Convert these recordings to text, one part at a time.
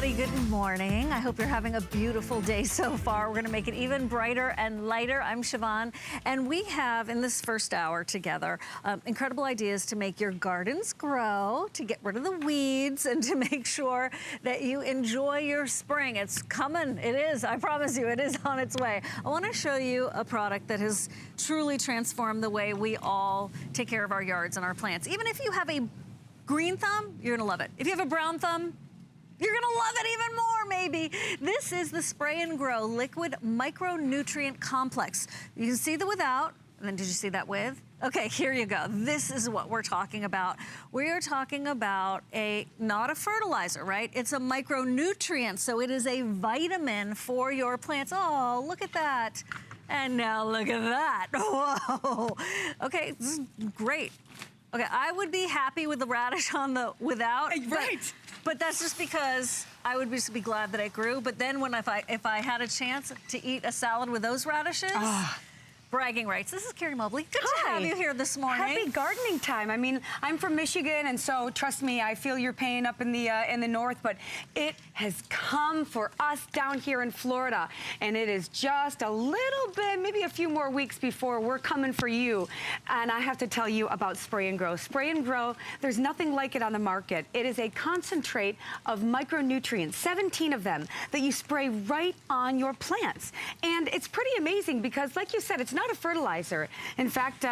everybody, good morning. I hope you're having a beautiful day so far. We're gonna make it even brighter and lighter. I'm Siobhan, and we have, in this first hour together, incredible ideas to make your gardens grow, to get rid of the weeds, and to make sure that you enjoy your spring. It's coming, it is, I promise you, it is on its way. I wanna show you a product that has truly transformed the way we all take care of our yards and our plants. Even if you have a green thumb, you're gonna love it. If you have a brown thumb, you're gonna love it even more, maybe. This is the SprayNGrow Liquid Micronutrient Complex. You can see the without, and then did you see that with? Okay, here you go. This is what we're talking about. We are talking about not a fertilizer, right? It's a micronutrient, so it is a vitamin for your plants. Oh, look at that. And now look at that. Whoa. Okay, this is great. Okay, I would be happy with the radish on the without. Right. But that's just because I would just be glad that it grew. But then if I had a chance to eat a salad with those radishes, bragging rights. This is Carrie Mobley. Good to have you here this morning. Happy gardening time. I mean, I'm from Michigan, and so trust me, I feel your pain up in the north, but it has come for us down here in Florida, and it is just a little bit, maybe a few more weeks before we're coming for you. And I have to tell you about SprayNGrow. SprayNGrow, there's nothing like it on the market. It is a concentrate of micronutrients, 17 of them, that you spray right on your plants. And it's pretty amazing because, like you said, it's not a fertilizer. In fact,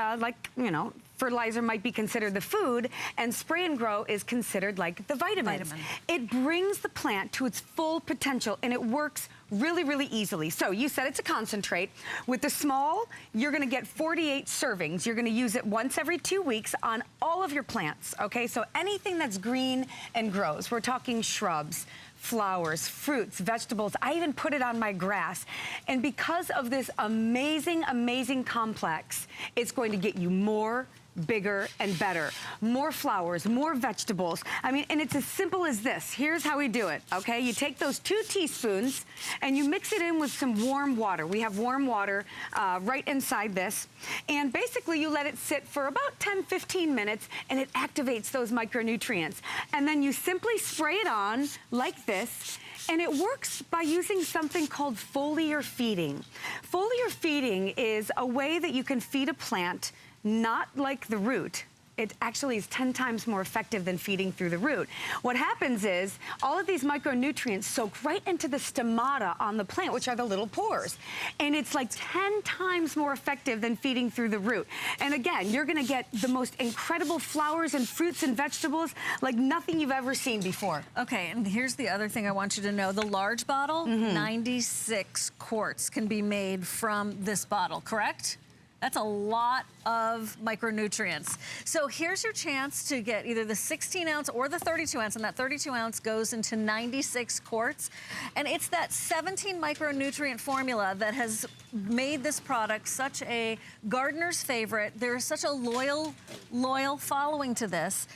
fertilizer might be considered the food, and SprayNGrow is considered like the vitamins. It brings the plant to its full potential, and it works really, really easily. So you said it's a concentrate. With the small, you're gonna get 48 servings. You're gonna use it once every 2 weeks on all of your plants, okay? So anything that's green and grows. We're talking shrubs, flowers, fruits, vegetables. I even put it on my grass. And because of this amazing, amazing complex, it's going to get you more, bigger, and better. More flowers, more vegetables. I mean, and it's as simple as this. Here's how we do it, okay? You take those 2 teaspoons and you mix it in with some warm water. We have warm water right inside this. And basically you let it sit for about 10-15 minutes and it activates those micronutrients. And then you simply spray it on like this. And it works by using something called foliar feeding. Foliar feeding is a way that you can feed a plant not like the root. It actually is 10 times more effective than feeding through the root. What happens is all of these micronutrients soak right into the stomata on the plant, which are the little pores. And it's like 10 times more effective than feeding through the root. And again, you're gonna get the most incredible flowers and fruits and vegetables like nothing you've ever seen before. Okay, and here's the other thing I want you to know. The large bottle, 96 quarts can be made from this bottle, correct? That's a lot of micronutrients. So here's your chance to get either the 16 ounce or the 32 ounce, and that 32 ounce goes into 96 quarts. And it's that 17 micronutrient formula that has made this product such a gardener's favorite. There's such a loyal following to this,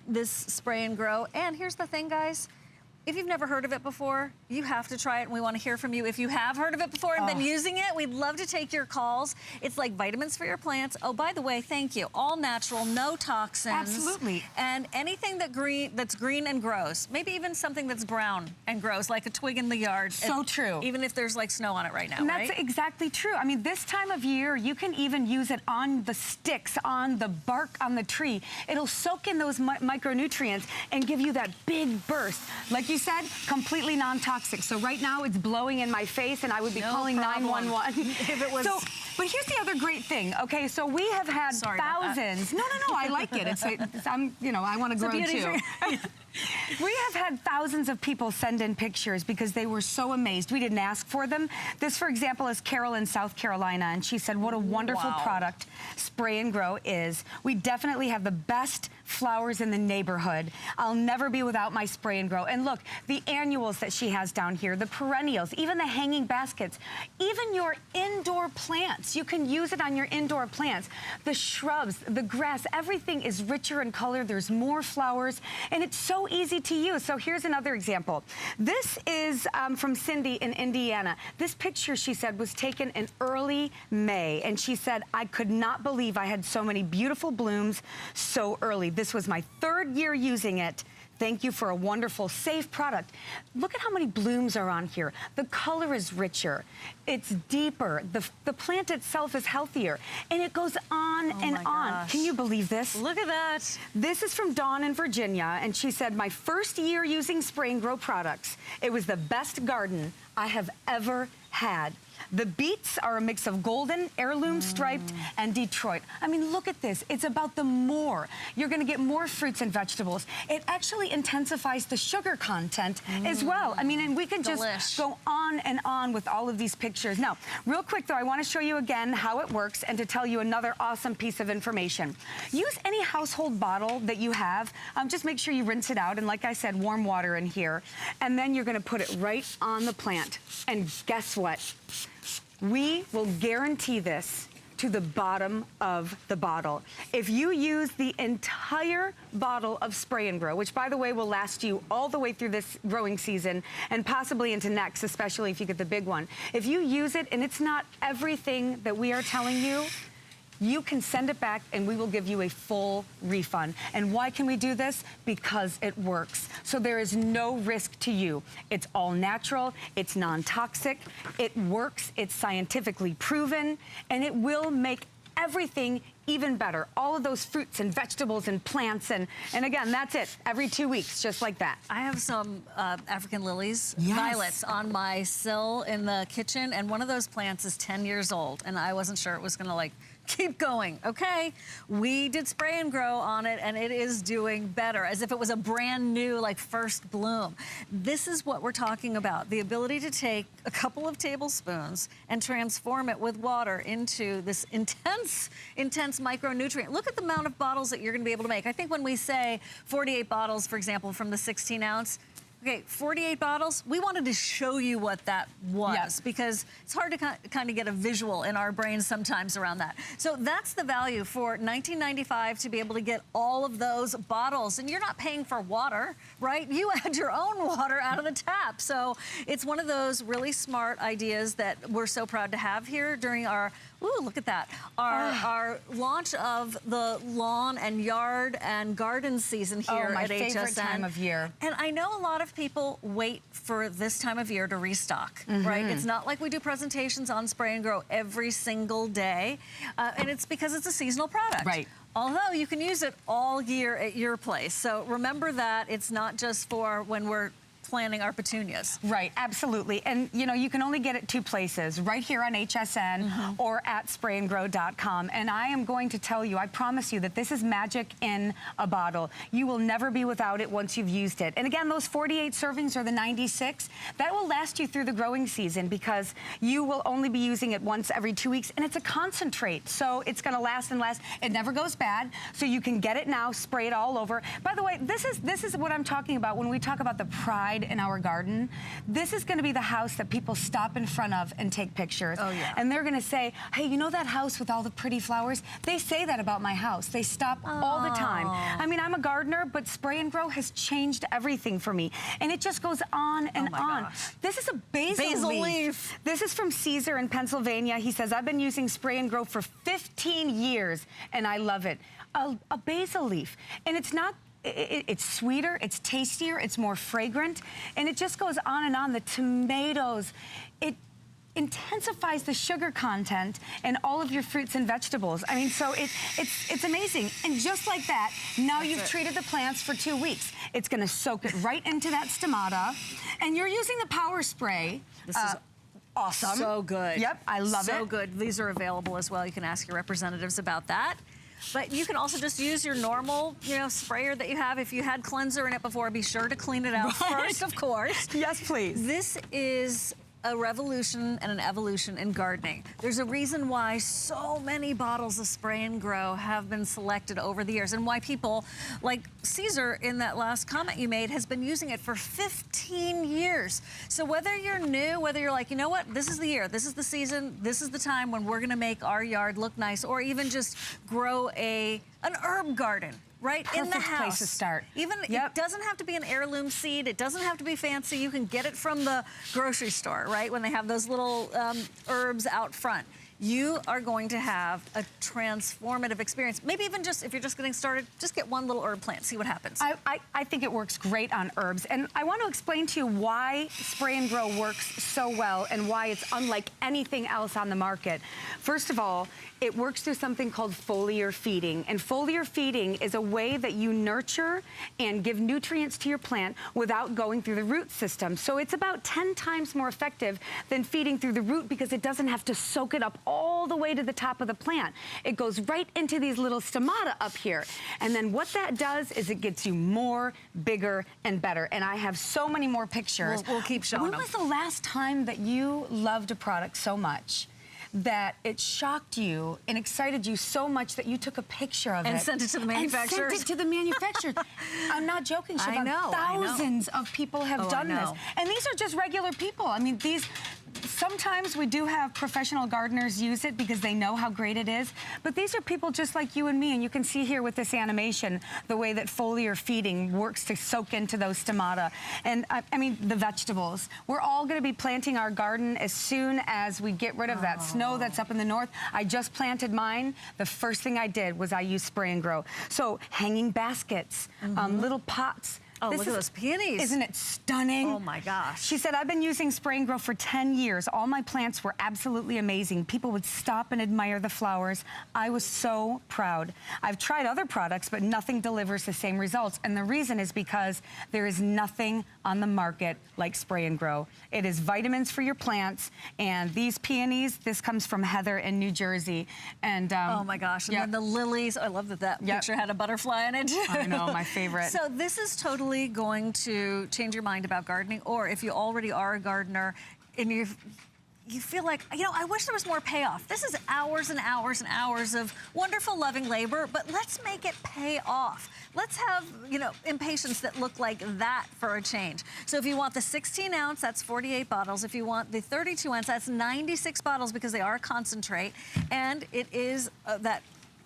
this SprayNGrow. And here's the thing, guys. If you've never heard of it before, you have to try it, and we want to hear from you. If you have heard of it before and been using it, we'd love to take your calls. It's like vitamins for your plants. Oh, by the way, thank you. All natural, no toxins. Absolutely. And anything that's green and grows. Maybe even something that's brown and grows, like a twig in the yard. So true. Even if there's like snow on it right now, and that's exactly true. I mean, this time of year, you can even use it on the sticks, on the bark on the tree. It'll soak in those micronutrients and give you that big burst. Like you said, completely non-toxic. So right now it's blowing in my face and I would be calling 911 if it was. So, but here's the other great thing. Okay, so we have had thousands. No, I like it. I want to grow too. We have had thousands of people send in pictures because they were so amazed. We didn't ask for them. This, for example, is Carol in South Carolina, and she said, what a wonderful product SprayNGrow is. We definitely have the best flowers in the neighborhood. I'll never be without my SprayNGrow. And look, the annuals that she has down here, the perennials, even the hanging baskets, even your indoor plants. You can use it on your indoor plants. The shrubs, the grass, everything is richer in color. There's more flowers, and it's so easy to use. So here's another example. This is from Cindy in Indiana. This picture, she said, was taken in early May, and she said, I could not believe I had so many beautiful blooms so early. This was my 3rd year using it. thank you for a wonderful, safe product. Look at how many blooms are on here. The color is richer. It's deeper. The plant itself is healthier. And it goes on and on. Gosh. Can you believe this? Look at that. This is from Dawn in Virginia, and she said, my first year using SprayNGrow products, it was the best garden I have ever had. The beets are a mix of golden, heirloom striped, and Detroit. I mean, look at this. It's about the more. You're going to get more fruits and vegetables. It actually intensifies the sugar content as well. I mean, and we can just go on and on with all of these pictures. Now, real quick, though, I want to show you again how it works and to tell you another awesome piece of information. Use any household bottle that you have. Just make sure you rinse it out. And like I said, warm water in here. And then you're going to put it right on the plant. And guess what? We will guarantee this to the bottom of the bottle. If you use the entire bottle of SprayNGrow, which by the way will last you all the way through this growing season and possibly into next, especially if you get the big one. If you use it and it's not everything that we are telling you, you can send it back and we will give you a full refund. And why can we do this? Because it works. So there is no risk to you. It's all natural, it's non-toxic, it works, it's scientifically proven, and it will make everything even better. All of those fruits and vegetables and plants, and again, that's it. Every 2 weeks, just like that. I have some African lilies, violets, on my sill in the kitchen, and one of those plants is 10 years old, and I wasn't sure it was gonna like keep going. Okay, we did SprayNGrow on it and it is doing better, as if it was a brand new, like, first bloom. This is what we're talking about, the ability to take a couple of tablespoons and transform it with water into this intense micronutrient. Look at the amount of bottles that you're gonna be able to make. I think when we say 48 bottles, for example, from the 16 ounce, okay, 48 bottles, we wanted to show you what that was because it's hard to kind of get a visual in our brains sometimes around that. So that's the value for $19.95 to be able to get all of those bottles. And you're not paying for water, right? You add your own water out of the tap. So it's one of those really smart ideas that we're so proud to have here during our, ooh, look at that, our launch of the lawn and yard and garden season here at HSN. My favorite time of year. And I know a lot of people wait for this time of year to restock, right? It's not like we do presentations on SprayNGrow every single day, and it's because it's a seasonal product. Right. Although you can use it all year at your place. So remember that it's not just for when we're planting our petunias. Right, absolutely. And you know, you can only get it 2 places, right here on HSN or at SprayNGrow.com. And I am going to tell you, I promise you that this is magic in a bottle. You will never be without it once you've used it. And again, those 48 servings or the 96, that will last you through the growing season because you will only be using it once every 2 weeks, and it's a concentrate. So it's gonna last and last. It never goes bad. So you can get it now, spray it all over. By the way, this is what I'm talking about when we talk about the pride in our garden. This is going to be the house that people stop in front of and take pictures. Oh, yeah. And they're going to say, hey, you know that house with all the pretty flowers? They say that about my house. They stop all the time. I mean, I'm a gardener, but SprayNGrow has changed everything for me. And it just goes on and on. Gosh. This is a basil leaf. This is from Caesar in Pennsylvania. He says, I've been using SprayNGrow for 15 years, and I love it. A basil leaf. And it's not it's sweeter, it's tastier, it's more fragrant, and it just goes on and on. The tomatoes, it intensifies the sugar content in all of your fruits and vegetables. I mean, so it's amazing. And just like that, now you've treated the plants for 2 weeks. It's gonna soak it right into that stomata, and you're using the power spray. This is awesome. So good. Yep, I love it. So good. These are available as well. You can ask your representatives about that. But you can also just use your normal, sprayer that you have. If you had cleanser in it before, be sure to clean it out first, of course. Yes, please. This is a revolution and an evolution in gardening. There's a reason why so many bottles of SprayNGrow have been selected over the years, and why people like Caesar in that last comment you made has been using it for 15 years. So whether you're new, whether you're like, you know what, this is the year, this is the season, this is the time when we're gonna make our yard look nice, or even just grow an herb garden. Right in the house. Perfect place to start. Even it doesn't have to be an heirloom seed. It doesn't have to be fancy. You can get it from the grocery store, right? When they have those little herbs out front. you are going to have a transformative experience. Maybe even just, if you're just getting started, just get one little herb plant, see what happens. I think it works great on herbs. And I want to explain to you why Spray and Grow works so well and why it's unlike anything else on the market. First of all, it works through something called foliar feeding. And foliar feeding is a way that you nurture and give nutrients to your plant without going through the root system. So it's about 10 times more effective than feeding through the root because it doesn't have to soak it up all the way to the top of the plant. It goes right into these little stomata up here. And then what that does is it gets you more, bigger, and better. And I have so many more pictures. We'll keep showing them. When was the last time that you loved a product so much that it shocked you and excited you so much that you took a picture of it and sent it to the manufacturers? And sent it to the manufacturers. I'm not joking, Siobhan. I know. Thousands of people have done this. And these are just regular people. I mean, sometimes we do have professional gardeners use it because they know how great it is, but these are people just like you and me, and you can see here with this animation the way that foliar feeding works to soak into those stomata. And I mean, the vegetables. We're all going to be planting our garden as soon as we get rid of that snow that's up in the north. I just planted mine. The first thing I did was I used Spray and Grow. So hanging baskets, little pots. Oh, look at those peonies. Isn't it stunning? Oh my gosh. She said, I've been using Spray and Grow for 10 years. All my plants were absolutely amazing. People would stop and admire the flowers. I was so proud. I've tried other products, but nothing delivers the same results. And the reason is because there is nothing on the market like Spray and Grow. It is vitamins for your plants. And these peonies, this comes from Heather in New Jersey. And oh my gosh. And then the lilies. I love that picture had a butterfly in it. I know, my favorite. So this is totally going to change your mind about gardening, or if you already are a gardener and you feel like, you know, I wish there was more payoff. This is hours and hours and hours of wonderful, loving labor, but let's make it pay off. Let's have, you know, impatiens that look like that for a change. So if you want the 16 ounce, that's 48 bottles. If you want the 32 ounce, that's 96 bottles because they are concentrate. And it is that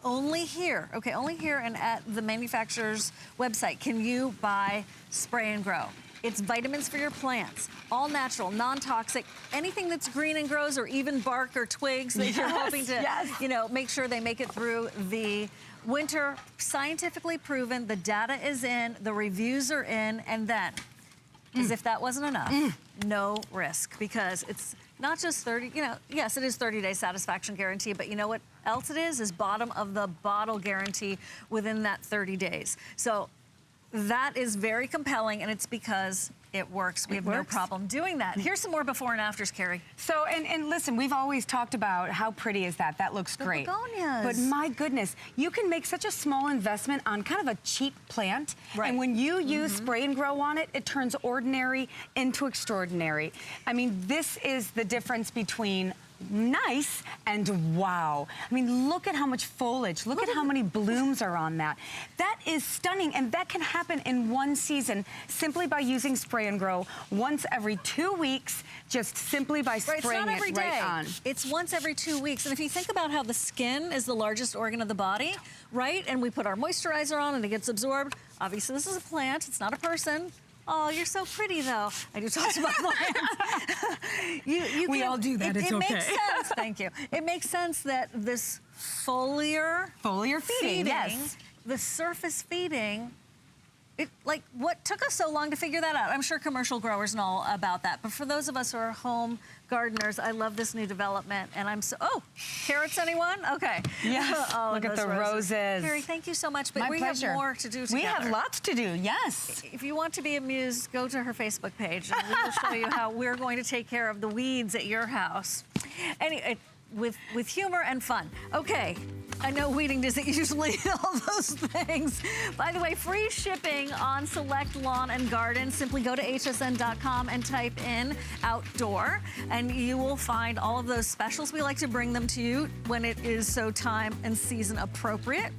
only here, okay, only here and at the manufacturer's website can you buy Spray and Grow. It's vitamins for your plants, all natural, non-toxic, anything that's green and grows, or even bark or twigs that you're hoping to, you know, make sure they make it through the winter. Scientifically proven, the data is in, the reviews are in, and then, as if that wasn't enough, no risk, because it's not just 30, you know, yes, it is 30-day satisfaction guarantee, but you know what else it is bottom of the bottle guarantee within that 30 days. So that is very compelling, and it's because it works. We have no problem doing that. Here's some more before and afters, Carrie. So, and listen, we've always talked about how pretty is that. That looks great. Begonias. But my goodness, you can make such a small investment on kind of a cheap plant. Right. And when you use Spray and Grow on it, it turns ordinary into extraordinary. I mean, this is the difference between nice and wow. I mean, look at how much foliage. Look at how many blooms are on that. That is stunning, and that can happen in one season simply by using Spray and Grow once every 2 weeks, just simply by spraying it right on. It's once every 2 weeks. And if you think about how the skin is the largest organ of the body, right? And we put our moisturizer on and it gets absorbed. Obviously, this is a plant. It's not a person. Oh, you're so pretty, though. I do talk about plants. We all do that. It's okay. It makes sense. Thank you. It makes sense that this foliar feeding, yes, the surface feeding. Like, what took us so long to figure that out? I'm sure commercial growers know about that. But for those of us who are home gardeners, I love this new development. And I'm so, carrots, anyone? Okay. Yes. Look at the roses. Carrie, thank you so much. But My pleasure. Have more to do together. We have lots to do, yes. If you want to be amused, go to her Facebook page. And we will show you how we're going to take care of the weeds at your house. Anyway, with humor and fun. Okay. I know weeding isn't usually all those things. By the way, free shipping on select lawn and garden. Simply go to hsn.com and type in outdoor, and you will find all of those specials. We like to bring them to you when it is so time and season appropriate.